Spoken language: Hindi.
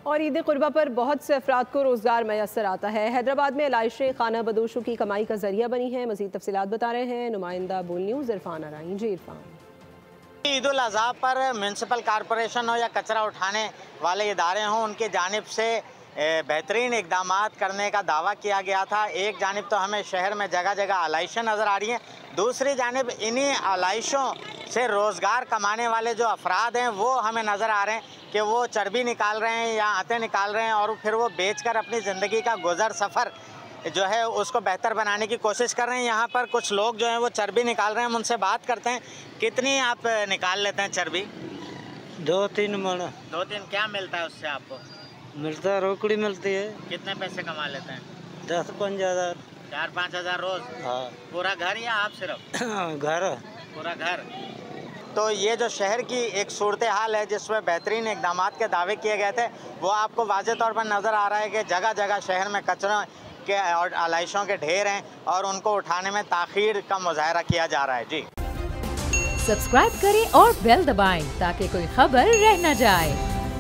और ईद कुर्बा पर बहुत से अफराद को रोज़गार मैसर आता है। हैदराबाद में आलाइशें खाना बदोशों की कमाई का जरिया बनी है। मज़ीद तफसीलात बता रहे हैं नुमाइंदा बोल न्यूज़ इरफान आराई। जी इरफान। ईद उल अज़हा पर म्यूनसिपल कॉरपोरेशन हो या कचरा उठाने वाले इदारे हों, उनकी जानिब से बेहतरीन इकदाम करने का दावा किया गया था। एक जानिब तो हमें शहर में जगह जगह आलाइशें नज़र आ रही हैं, दूसरी जानिब इन्हीं आलाइशों से रोज़गार कमाने वाले जो अफराद हैं वो हमें नज़र आ रहे हैं कि वो चर्बी निकाल रहे हैं या आटे निकाल रहे हैं और फिर वो बेचकर अपनी ज़िंदगी का गुज़र सफ़र जो है उसको बेहतर बनाने की कोशिश कर रहे हैं। यहाँ पर कुछ लोग जो हैं वो चर्बी निकाल रहे हैं, हम उनसे बात करते हैं। कितनी आप निकाल लेते हैं चर्बी? 2-3 मन। 2-3 क्या मिलता है उससे आपको? मिलता है, रोकड़ी मिलती है। कितने पैसे कमा लेते हैं? 10-5 हज़ार। 4-5 हज़ार रोज़? हाँ। पूरा घर या आप सिर्फ? घर। पूरा घर। तो ये जो शहर की एक सूरत हाल है जिसमें बेहतरीन इकदाम के दावे किए गए थे, वो आपको वाज़े तौर पर नज़र आ रहा है कि जगह जगह शहर में कचरों के और आलाइशों के ढेर हैं और उनको उठाने में ताख़ीर का मुज़ाहरा किया जा रहा है। जी सब्सक्राइब करें और बेल दबाएं ताकि कोई खबर रह न जाए।